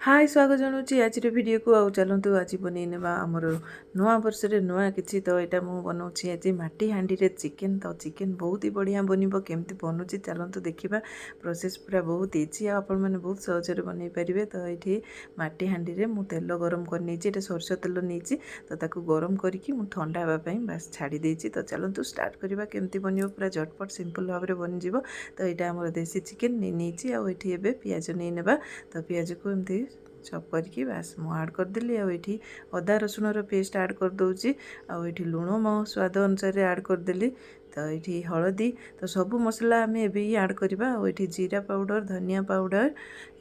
हाय स्वागत जनाऊँगी आज वीडियो को आउ चलतु आज बनई आमर नुआ वर्ष नुआ कि तो यहाँ मुझे बनाऊँगी आज माटी हाँडी रे चिकेन तो चिकेन बहुत ही बढ़िया बनब केमती बनूची चलतु देखा प्रोसेस पूरा बहुत इजी आपण मैंने बहुत सहजरे बनई पारे। तो ये माटी हाँडी रे मु तेल गरम कर सरष तेल नहीं तो ताकू गरम करके ठंडा हाँवाई बास छाड़ी देती। तो चलतु स्टार्ट करवा केमती बन पूरा झटपट सिंपल भाव में बनीज। तो यहाँ आम देसी चिकेन नहीं आए पियाज नहीं नेबा तो पियाज को एमती चप करके बास मु आड करदेली आठी अदा रसुण पेस्ट आड कर दूची आठी लुण मो स्वाद अनुसार आड करदेली। तो ये हलदी तो सबू मसला आम एवं आड करवा ये जीरा पाउडर धनिया पाउडर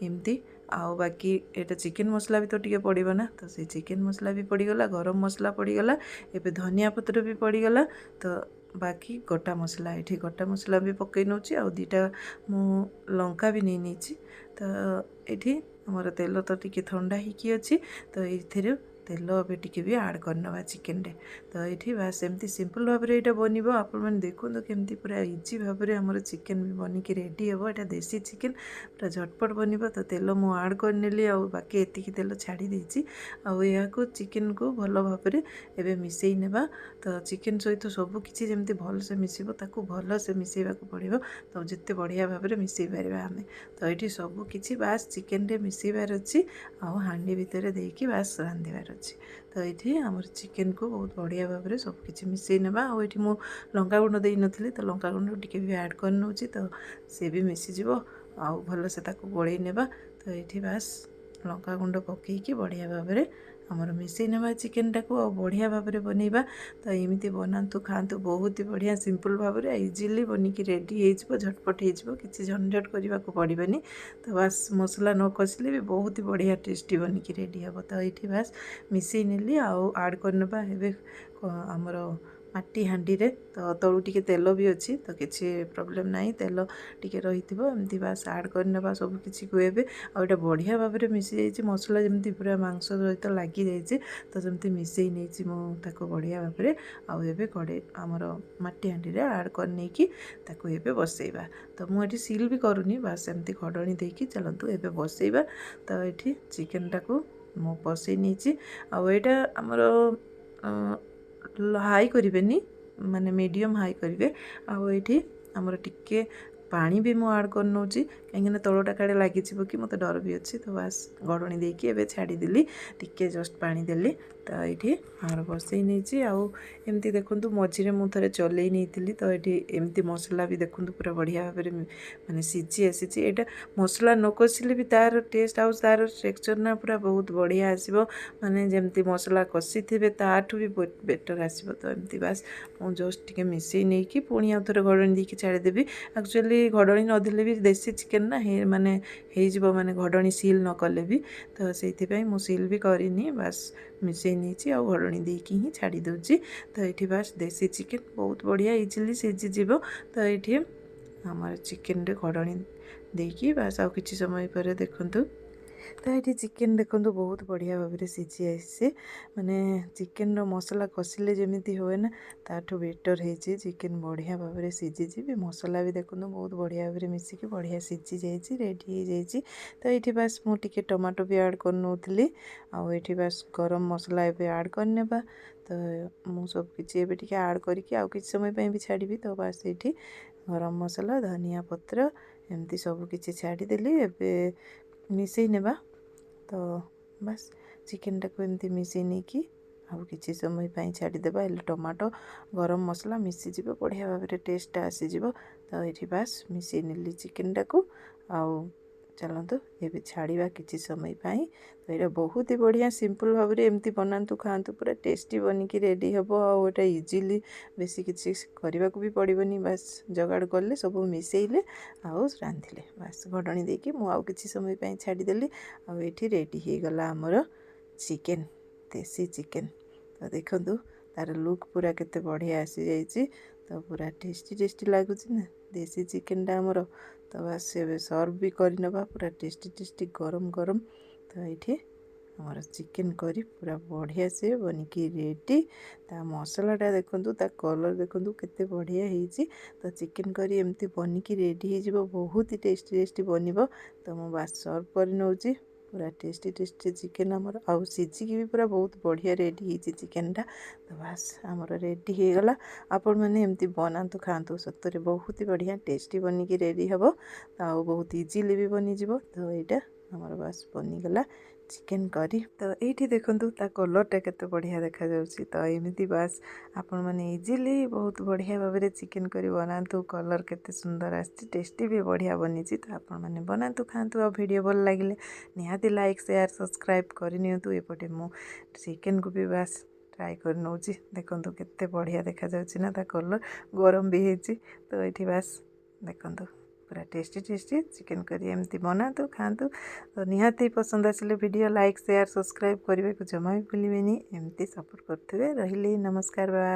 एमती आउ बाकी एटा चिकेन मसला भी तो टिके पड़ो ना तो से चिकेन मसला भी पड़गला गरम मसला पड़गला एबे धनिया पत्र भी पड़गला। तो बाकी गोटा मसला ये गोटा मसला भी पकई नौ दीटा मु लंका भी नहीं तो ये आमर तेल तो टिके ठंडा ही अच्छी तो ये तेल ए टिके भी आड करना चिकेन रे। तो ये बास एमती सिंपल भाव में यहाँ बन आपण मैंने देखो केमती पूरा इजी भाव में आमर चिकेन भी बनिकी रेडी हे। यहाँ देसी चिकेन पूरा झटपट बन तो तेल मु आड करनेली बाकी एतिकी तेल छाड़ी देती को चिकेन को भल भाव में एवं मिसई नेबा। तो चिकेन सहित सब किसी जमी भल से मिसब ताकू भल से मिसैबा पड़ो तो जिते बढ़िया भाव में मिसई पार आम। तो ये सब किसी बास चिकेन रे मिसैबार अच्छी हाँडी भितर देकी बास रांधिबार अच्छी। तो ये आमर चिकेन को बहुत बढ़िया भाव में सबकि मिसई नेबा ये मु लंका गुंड दे नी तो लंका गुंड टिके भी ऐड कर नौची तो सी भी मिसीज आउ भल से गोलई नेबा। तो ये बास लंका गुंड पकईकी बढ़िया भाव में आमर मिसई नेबा चिकेन टाको आ बढ़िया भाव में बनइबा। तो एमती बनातु खातु बहुत ही बढ़िया सिंपल भाव में इजिली बनिकी रेडी हो झटपट हो किसी झंझट करने को पड़ानी। तो बास मसला न कषिले भी बहुत ही बढ़िया टेस्टी बनिकी रेडी हे। तो ये बास मिसई नेली आड करना आमर माटी हाँडी रे तो तलू टिके तेल भी अच्छी तो किसी प्रॉब्लम नहीं तेल टिके रही एमती बास आड करना सब किसी को एबे आटा बढ़िया भाव में मिसी जाइए मसला जमी पूरा मांस सहित लगी जाइए तो जमी मिसई नहीं मुझे बढ़िया भाव में आए कड़े आमर माटी हाँडी रे आड कर बसैबा। तो मुझे सील भी करूनी बास एमती खड़नी देकी चलतु एबे बसैबा। तो ये चिकेन टाको मु बसई नहीं आटा आमर हाई करें माने मीडियम हाई करेंगे आठी आमर टिके पानी भी मु आड कर नौची कहीं तलटा काड़े लगी कि मत डर भी अच्छी। तो बास गड़नी देकी एबे छाड़ीदेली टिके जस्ट पानी देली। तो ये आर बसई नहीं आमती देखूँ मझे मुझे चलई नहीं तो ये एमती मसला भी देखूँ पूरा बढ़िया भाव में माने सीझी आसी यहाँ मसला न कषिले भी तार टेस्ट आउ तार टेक्सचर ना पूरा बहुत बढ़िया आसो माने जमती मसला कषि थे ताठू भी बेटर आसो। तो एमती बास मुझे जस्ट टिके मिसई नहीं कि पुणी आउ थे घड़नी देकी छाड़ीदेवी एक्चुअली घड़नी नदेले भी देसी चिकेन ना माने माने घड़नी सील न कले भी तो से मु सील भी करनी बास मिसई नहीं घड़नी देकी ही छाड़ी दूची। तो ये बास देसी चिकेन बहुत बढ़िया इजिली सीझीज। तो ये आम चिकेन रे घड़नी देकी बास आउ किसी समय पर देखंतु तो ये चिकेन देखो बहुत बढ़िया भाव में सीझी आसी माने चिकेन मसला कषिले जमी हुए ना ताठू बेटर हो चिकेन बढ़िया भाव में सीझी भी मसला भी देखो बहुत बढ़िया भाव में मिसिकी बढ़िया सीझी जाइए रेडी हो जाइए। तो ये बास मुझे टमाटो भी ऐड कर नौली आठी बास गरम मसला एवं ऐड करने। तो मु सब किसी एवं टे ऐड करके आउ किसी समय भी छाड़ी। तो बास ये गरम मसला धनिया पत्र एमती सब किसी छाड़ीदेली एवं मिसई नेबा। तो बस चिकेन टाको एमती मिसई नहीं कि आउ किसी समय छाड़ीदेबा हेल्ले टमाटो गरम मसला मिसीज बढ़िया भाव में टेस्ट आसीज। तो ये बास मिसई नेली चिकेन टाको आउ चलतु ये छाड़ा किसी समय। तो ये बहुत ही बढ़िया सिंपल भाव में एमती बनातु खातु पूरा टेस्टी बनिकी रेडी हे। आटा इजिली बेसी किसी करने को भी पड़ोनी बास जगाड़ कले सब मिसैले आउ रांधिले बास घड़नी देकी मु किसी समय छाड़ीदेली ये रेडी हो गला आमर चिकेन देसी चिकेन। तो देखु तार लुक पूरा केते बढ़िया आसी जाइए तो पूरा टेस्टी टेस्टी लगुच ना देसी चिकेन टा आमर। तो बस ये सर्व भी करनबा पूरा टेस्टी टेस्टी गरम गरम। तो ये हमारा चिकेन करी पूरा बढ़िया से बनिकी रेडी। ता मसलाटा देखु ता कलर देखु केते बढ़िया होइछि। तो चिकेन करी एमती बनिकी रेडी हो बहुत ही टेस्टी टेस्टी बनिबो। तो मु बास सर्व कर नौची पूरा टेस्टी टेस्टी चिकेन आमर आउ सिझिकी भी पूरा बहुत बढ़िया रेडी होती चिकेनटा। तो बास आमर रेडी हो गला। आपण मैंने एमती बनातु खातु सतरे बहुत ही बढ़िया टेस्टी बनिकी रेडी हम आउ बहुत इजिली भी बनीज। तो यहाँ आमर बास बनीगला चिकेन करी। तो ये देखु ता कलरटा केते बढ़िया देखा जाउछि। तो एमती बास आपण मैंने इजिली बहुत बढ़िया भाव में चिकेन करी बनातु। कलर केते सुंदर आछि टेस्टी भी बढ़िया बनीछि। तो आपण मैंने बनातु खातु। आ वीडियो भल लगिले निहाती लाइक शेयर सब्सक्राइब करनियंतु। एपटे मु चिकेन को भी बास ट्राई कर नौछि। देखंतु केते बढ़िया देखा जाउछि ना ता कलर गरम भी हेछि। तो ये बास देखंतु पूरा टेस्टी टेस्टी चिकेन करी एमती बनातु खातु। तो निहाती पसंद आसिले वीडियो लाइक शेयर सब्सक्राइब करने को जमा भी भूलिबेनी। एमती सपोर्ट करथिबे। रहिली नमस्कार बाय।